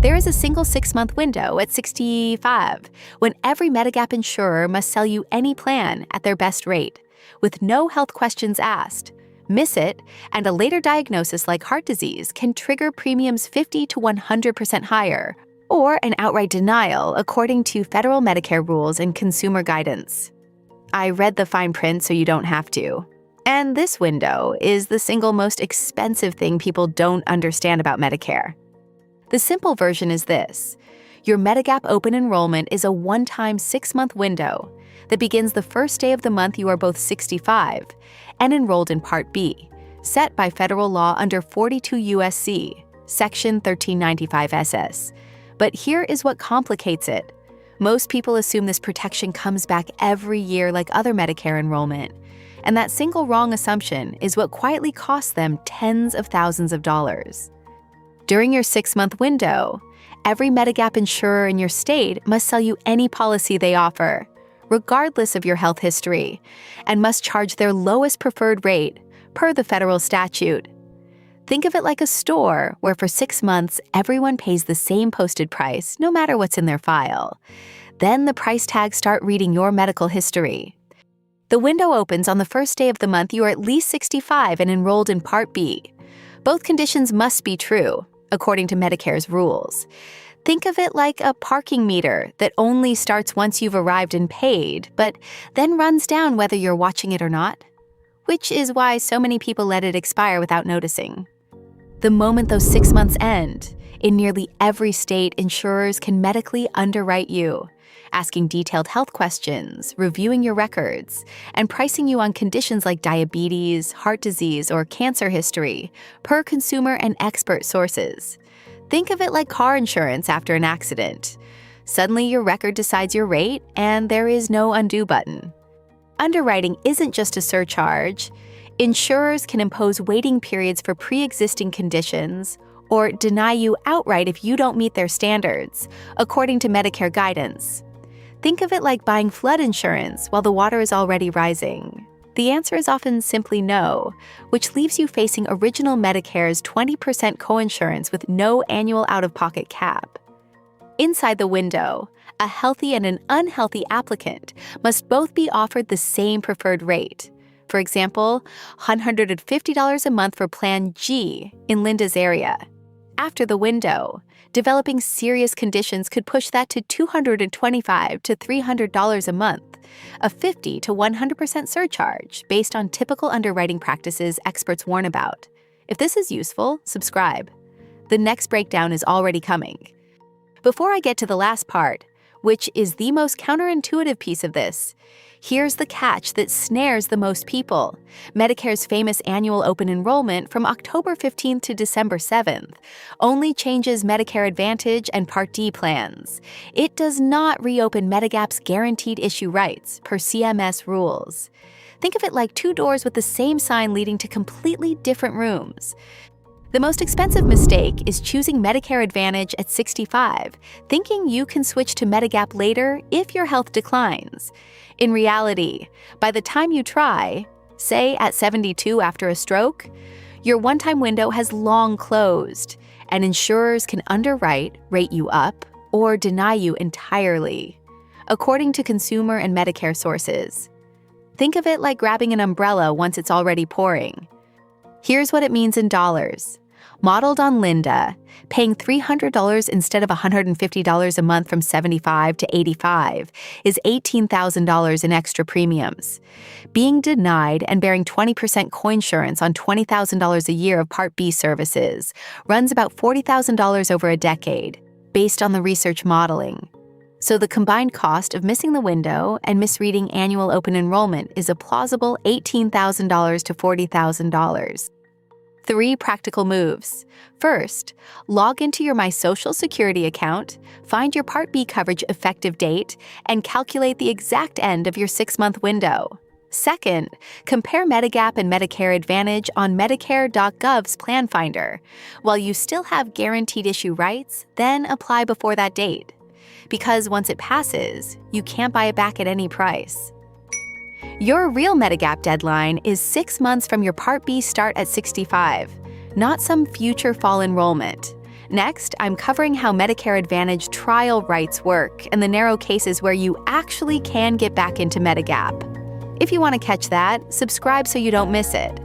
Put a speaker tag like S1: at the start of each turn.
S1: There is a single 6-month window at 65 when every Medigap insurer must sell you any plan at their best rate, with no health questions asked. Miss it, and a later diagnosis like heart disease can trigger premiums 50 to 100% higher, or an outright denial according to federal Medicare rules and consumer guidance. I read the fine print so you don't have to. And this window is the single most expensive thing people don't understand about Medicare. The simple version is this. Your Medigap Open Enrollment is a one-time 6-month window that begins the first day of the month you are both 65 and enrolled in Part B, set by federal law under 42 U.S.C., Section 1395 SS. But here is what complicates it. Most people assume this protection comes back every year like other Medicare enrollment, and that single wrong assumption is what quietly costs them tens of thousands of dollars. During your 6-month window, every Medigap insurer in your state must sell you any policy they offer, regardless of your health history, and must charge their lowest preferred rate per the federal statute. Think of it like a store where for 6 months, everyone pays the same posted price, no matter what's in their file. Then the price tags start reading your medical history. The window opens on the first day of the month you are at least 65 and enrolled in Part B. Both conditions must be true, according to Medicare's rules. Think of it like a parking meter that only starts once you've arrived and paid, but then runs down whether you're watching it or not, which is why so many people let it expire without noticing. The moment those 6 months end, in nearly every state, insurers can medically underwrite you, asking detailed health questions, reviewing your records, and pricing you on conditions like diabetes, heart disease, or cancer history, per consumer and expert sources. Think of it like car insurance after an accident. Suddenly your record decides your rate, and there is no undo button. Underwriting isn't just a surcharge. Insurers can impose waiting periods for pre-existing conditions or deny you outright if you don't meet their standards, according to Medicare guidance. Think of it like buying flood insurance while the water is already rising. The answer is often simply no, which leaves you facing original Medicare's 20% coinsurance with no annual out-of-pocket cap. Inside the window, a healthy and an unhealthy applicant must both be offered the same preferred rate. For example, $150 a month for Plan G in Linda's area. After the window, developing serious conditions could push that to $225 to $300 a month, a 50 to 100% surcharge based on typical underwriting practices experts warn about. If this is useful, subscribe. The next breakdown is already coming. Before I get to the last part, which is the most counterintuitive piece of this, here's the catch that snares the most people. Medicare's famous annual open enrollment from October 15th to December 7th only changes Medicare Advantage and Part D plans. It does not reopen Medigap's guaranteed issue rights per CMS rules. Think of it like 2 doors with the same sign leading to completely different rooms. The most expensive mistake is choosing Medicare Advantage at 65, thinking you can switch to Medigap later if your health declines. In reality, by the time you try, say at 72 after a stroke, your one-time window has long closed, and insurers can underwrite, rate you up, or deny you entirely, according to consumer and Medicare sources. Think of it like grabbing an umbrella once it's already pouring. Here's what it means in dollars. Modeled on Linda, paying $300 instead of $150 a month from 75 to 85 is $18,000 in extra premiums. Being denied and bearing 20% coinsurance on $20,000 a year of Part B services runs about $40,000 over a decade, based on the research modeling. So the combined cost of missing the window and misreading annual open enrollment is a plausible $18,000 to $40,000. 3 practical moves. First, log into your My Social Security account, find your Part B coverage effective date, and calculate the exact end of your 6-month window. Second, compare Medigap and Medicare Advantage on Medicare.gov's Plan Finder. While you still have guaranteed issue rights, then apply before that date. Because once it passes, you can't buy it back at any price. Your real Medigap deadline is 6 months from your Part B start at 65, not some future fall enrollment. Next, I'm covering how Medicare Advantage trial rights work and the narrow cases where you actually can get back into Medigap. If you want to catch that, subscribe so you don't miss it.